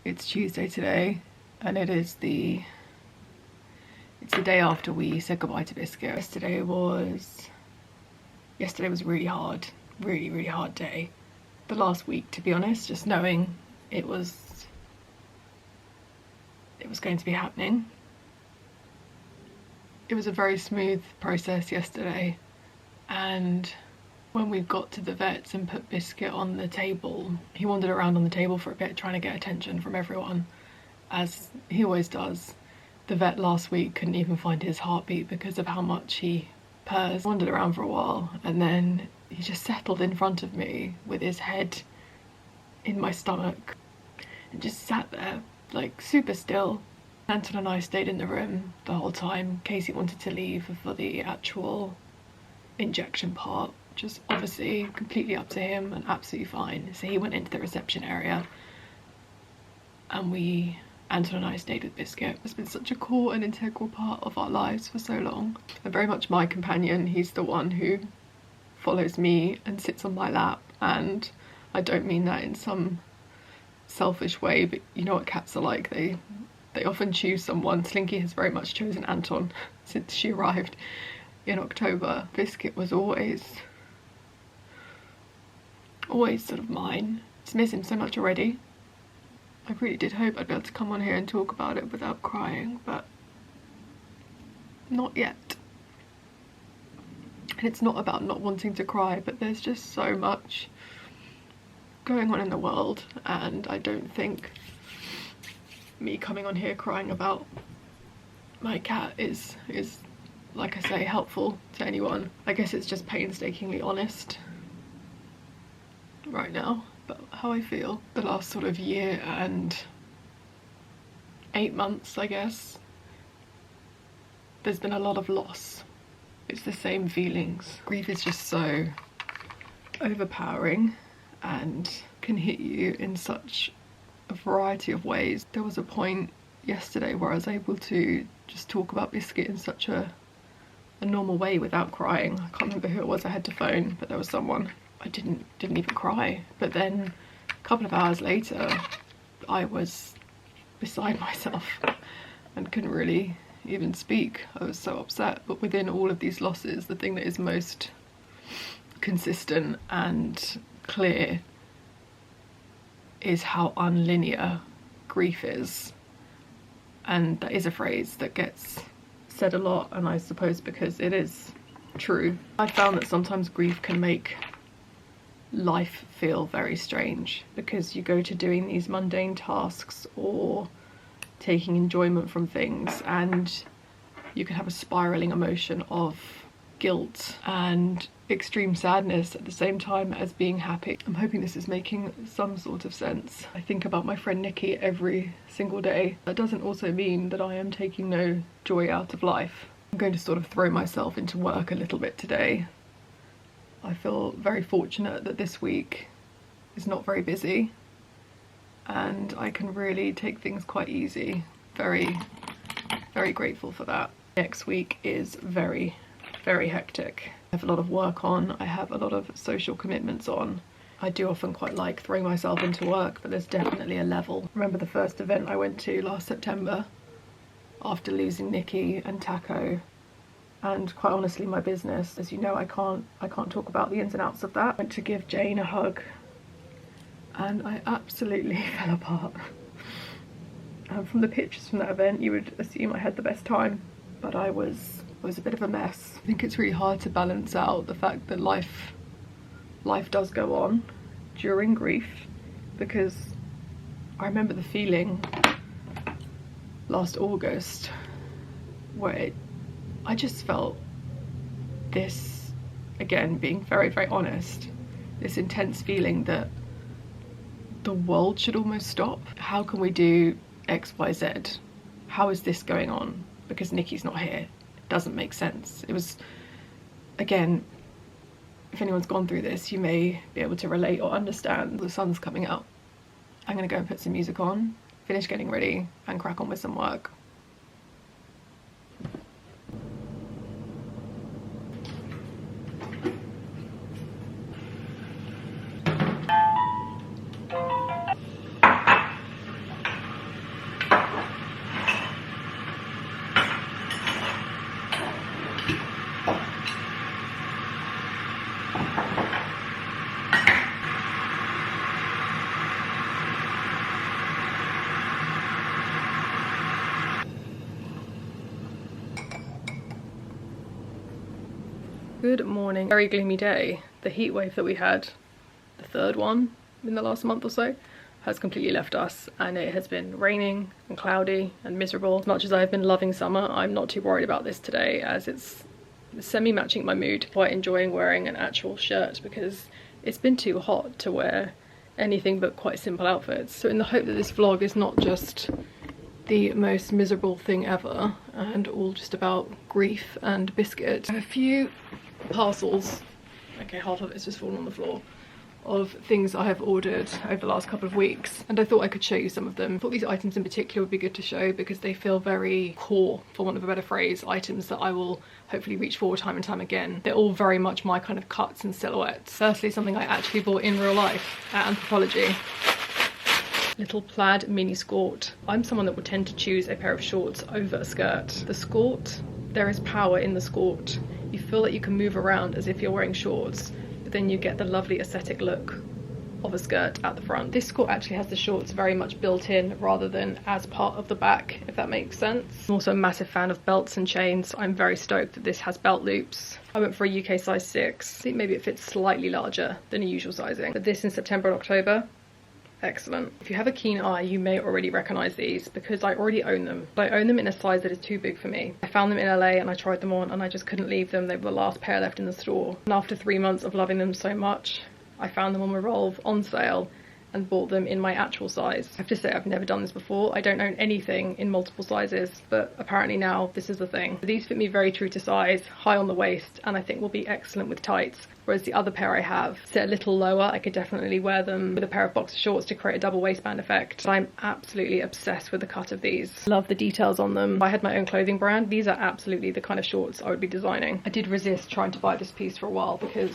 It's Tuesday today, and it's the day after we said goodbye to Biscuit. Yesterday was really hard, really hard day. The last week, to be honest, just knowing it was going to be happening. It was a very smooth process yesterday, and when we got to the vets and put Biscuit on the table, he wandered around on the table for a bit trying to get attention from everyone, as he always does. The vet last week couldn't even find his heartbeat because of how much he purrs. Wandered around for a while, and then he just settled in front of me with his head in my stomach and just sat there like super still. Anton and I stayed in the room the whole time. Casey wanted to leave for the actual injection part, which is obviously completely up to him and absolutely fine. So he went into the reception area, and Anton and I stayed with Biscuit. It's been such a core and integral part of our lives for so long, and very much my companion. He's the one who follows me and sits on my lap, and I don't mean that in some selfish way, but you know what cats are like. They often choose someone. Slinky has very much chosen Anton since she arrived in October. Biscuit was always sort of mine. Just miss him so much already. I really did hope I'd be able to come on here and talk about it without crying, but not yet. And it's not about not wanting to cry, but there's just so much going on in the world, and I don't think me coming on here crying about my cat is like I say, helpful to anyone. I guess it's just painstakingly honest right now about how I feel. The last sort of year and 8 months, I guess, there's been a lot of loss. It's the same feelings. Grief is just so overpowering and can hit you in such a variety of ways. There was a point yesterday where I was able to just talk about Biscuit in such a normal way without crying. I can't remember who it was I had to phone, but there was someone. I didn't even cry. But then a couple of hours later, I was beside myself and couldn't really even speak. I was so upset. But within all of these losses, the thing that is most consistent and clear is how unlinear grief is. And that is a phrase that gets said a lot, and I suppose because it is true. I found that sometimes grief can make life feel very strange, because you go to doing these mundane tasks or taking enjoyment from things, and you can have a spiraling emotion of guilt and extreme sadness at the same time as being happy. I'm hoping this is making some sort of sense. I think about my friend Nikki every single day. That doesn't also mean that I am taking no joy out of life. I'm going to sort of throw myself into work a little bit today. I feel very fortunate that this week is not very busy, and I can really take things quite easy. Very grateful for that. Next week is very hectic. I have a lot of work on, I have a lot of social commitments on. I do often quite like throwing myself into work, but there's definitely a level. Remember the first event I went to last September after losing Nikki and Taco, and quite honestly my business. As you know, I can't talk about the ins and outs of that. I went to give Jane a hug and I absolutely fell apart. And from the pictures from that event you would assume I had the best time, but I was a bit of a mess. I think it's really hard to balance out the fact that life does go on during grief, because I remember the feeling last August where I just felt this, again being very honest, this intense feeling that the world should almost stop. How can we do X, Y, Z? How is this going on? Because Nikki's not here. Doesn't make sense. It was, again, if anyone's gone through this, you may be able to relate or understand. The sun's coming out. I'm gonna go and put some music on, finish getting ready, and crack on with some work. Good morning. Very gloomy day. The heat wave that we had, the third one in the last month or so, has completely left us, and it has been raining and cloudy and miserable. As much as I've been loving summer, I'm not too worried about this today, as it's semi-matching my mood. Quite enjoying wearing an actual shirt because it's been too hot to wear anything but quite simple outfits. So in the hope that this vlog is not just the most miserable thing ever and all just about grief and Biscuit, I have a few parcels, okay, half of it's just fallen on the floor, of things I have ordered over the last couple of weeks, and I thought I could show you some of them. I thought these items in particular would be good to show because they feel very core, for want of a better phrase, items that I will hopefully reach for time and time again. They're all very much my kind of cuts and silhouettes. Firstly, something I actually bought in real life at Anthropology. Little plaid mini skirt. I'm someone that would tend to choose a pair of shorts over a skirt. The skirt, there is power in the skirt. You feel that you can move around as if you're wearing shorts, but then you get the lovely aesthetic look of a skirt at the front. This skirt actually has the shorts very much built in rather than as part of the back, if that makes sense. I'm also a massive fan of belts and chains. I'm very stoked that this has belt loops. I went for a UK size 6. I think maybe it fits slightly larger than a usual sizing, but this in September and October, excellent. If you have a keen eye, you may already recognise these because I already own them. But I own them in a size that is too big for me. I found them in LA and I tried them on and I just couldn't leave them. They were the last pair left in the store. And after 3 months of loving them so much, I found them on Revolve on sale and bought them in my actual size. I have to say I've never done this before. I don't own anything in multiple sizes, but apparently now this is the thing. These fit me very true to size, high on the waist, and I think will be excellent with tights. Whereas the other pair I have sit a little lower. I could definitely wear them with a pair of boxer shorts to create a double waistband effect. But I'm absolutely obsessed with the cut of these. Love the details on them. If I had my own clothing brand, these are absolutely the kind of shorts I would be designing. I did resist trying to buy this piece for a while because,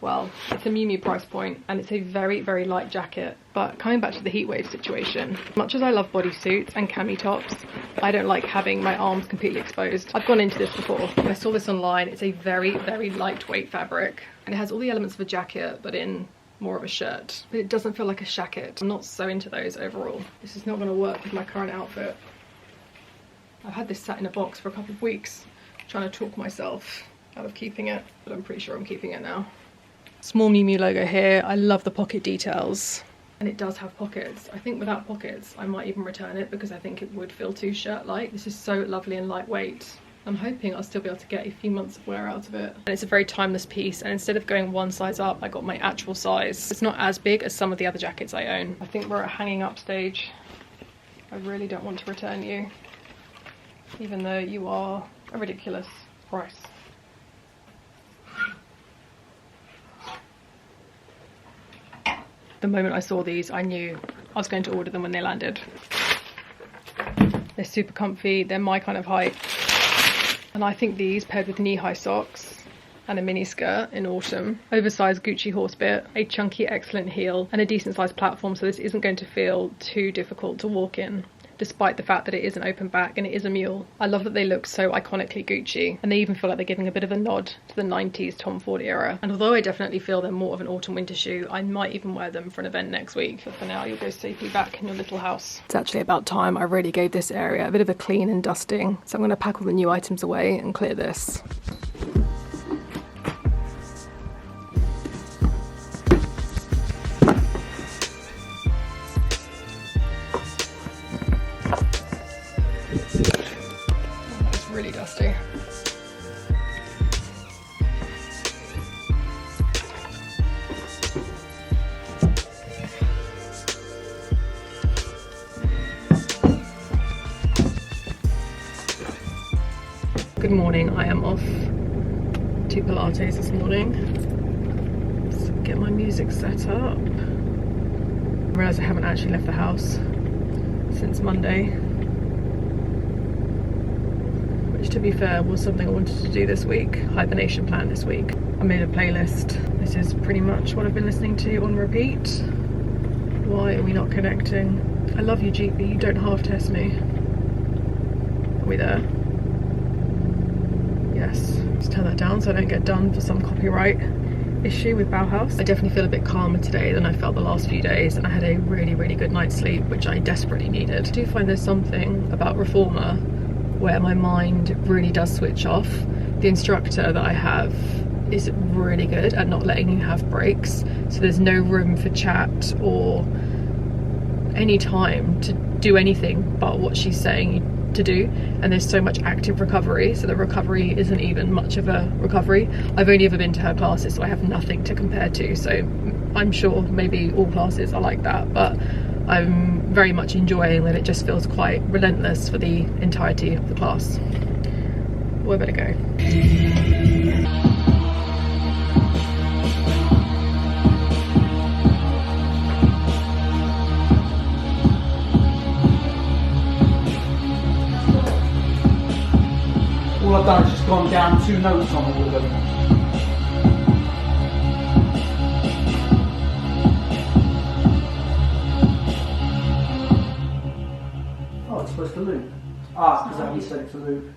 well, it's a Miu Miu price point and it's a very, very light jacket. But coming back to the heatwave situation, much as I love bodysuits and cami tops, I don't like having my arms completely exposed. I've gone into this before. I saw this online. It's a very, very lightweight fabric and it has all the elements of a jacket but in more of a shirt. But it doesn't feel like a shacket. I'm not so into those overall. This is not going to work with my current outfit. I've had this sat in a box for a couple of weeks, trying to talk myself out of keeping it, but I'm pretty sure I'm keeping it now. Small Miu Miu logo here. I love the pocket details. And it does have pockets. I think without pockets, I might even return it because I think it would feel too shirt-like. This is so lovely and lightweight. I'm hoping I'll still be able to get a few months of wear out of it. And it's a very timeless piece, and instead of going one size up, I got my actual size. It's not as big as some of the other jackets I own. I think we're at a hanging up stage. I really don't want to return you, even though you are a ridiculous price. The moment I saw these, I knew I was going to order them when they landed. They're super comfy, they're my kind of height. And I think these, paired with knee-high socks and a mini skirt in autumn, oversized Gucci horse bit, a chunky, excellent heel, and a decent sized platform, so this isn't going to feel too difficult to walk in, despite the fact that it is an open back and it is a mule. I love that they look so iconically Gucci, and they even feel like they're giving a bit of a nod to the 90s Tom Ford era. And although I definitely feel they're more of an autumn-winter shoe, I might even wear them for an event next week. But for now, you'll go safely back in your little house. It's actually about time I really gave this area a bit of a clean and dusting, so I'm going to pack all the new items away and clear this. Really dusty. Good morning, I am off to Pilates this morning. Let's get my music set up. I realise I haven't actually left the house since Monday, which, to be fair, was something I wanted to do this week. Hibernation plan this week. I made a playlist. This is pretty much what I've been listening to on repeat. Why are we not connecting? I love you, Jeep, but you don't half test me. Are we there? Yes. Let's turn that down so I don't get done for some copyright issue with Bauhaus. I definitely feel a bit calmer today than I felt the last few days, and I had a really, really good night's sleep, which I desperately needed. I do find there's something about Reformer where my mind really does switch off. The instructor that I have is really good at not letting you have breaks. So there's no room for chat or any time to do anything but what she's saying to do, and there's so much active recovery, so the recovery isn't even much of a recovery. I've only ever been to her classes, so I have nothing to compare to, so I'm sure maybe all classes are like that, but I'm very much enjoying that it just feels quite relentless for the entirety of the class. Well, I better go. All I've done is just gone down 2 notes on all of them. Oh, it's supposed to loop. Ah, because I haven't set it to loop.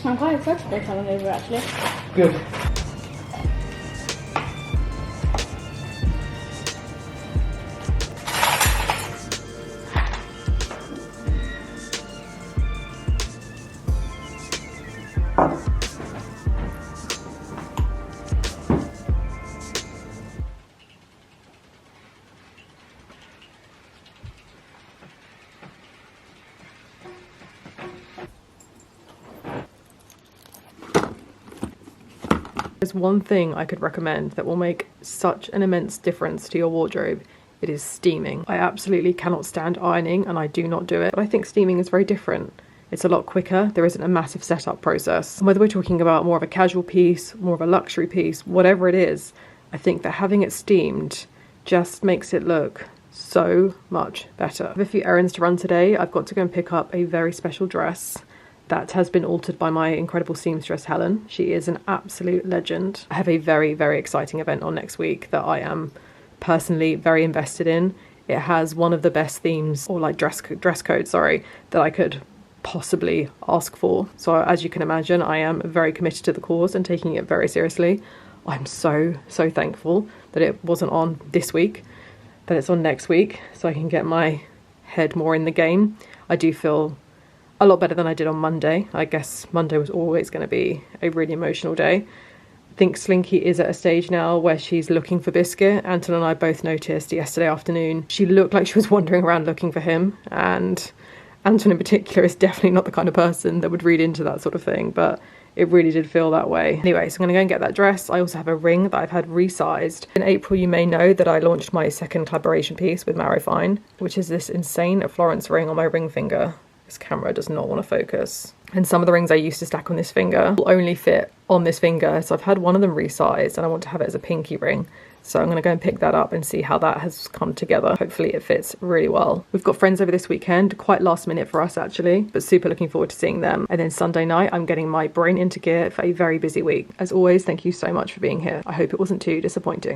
I'm quite excited they're coming over actually. Good. There's one thing I could recommend that will make such an immense difference to your wardrobe. It is steaming. I absolutely cannot stand ironing and I do not do it, but I think steaming is very different. It's a lot quicker, there isn't a massive setup process. And whether we're talking about more of a casual piece, more of a luxury piece, whatever it is, I think that having it steamed just makes it look so much better. I have a few errands to run today. I've got to go and pick up a very special dress that has been altered by my incredible seamstress Helen. She is an absolute legend. I have a very, very exciting event on next week that I am personally very invested in. It has one of the best themes, or like dress code, sorry, that I could possibly ask for. So as you can imagine, I am very committed to the cause and taking it very seriously. I'm so thankful that it wasn't on this week, that it's on next week, so I can get my head more in the game. I do feel a lot better than I did on Monday. I guess Monday was always going to be a really emotional day. I think Slinky is at a stage now where she's looking for Biscuit. Anton and I both noticed yesterday afternoon she looked like she was wandering around looking for him, and Anton in particular is definitely not the kind of person that would read into that sort of thing, but it really did feel that way. Anyway, so I'm gonna go and get that dress. I also have a ring that I've had resized. In April, you may know that I launched my second collaboration piece with Marrow Fine, which is this insane Florence ring on my ring finger. This camera does not want to focus. And some of the rings I used to stack on this finger will only fit on this finger. So I've had one of them resized and I want to have it as a pinky ring. So I'm going to go and pick that up and see how that has come together. Hopefully it fits really well. We've got friends over this weekend, quite last minute for us actually, but super looking forward to seeing them. And then Sunday night, I'm getting my brain into gear for a very busy week. As always, thank you so much for being here. I hope it wasn't too disappointing.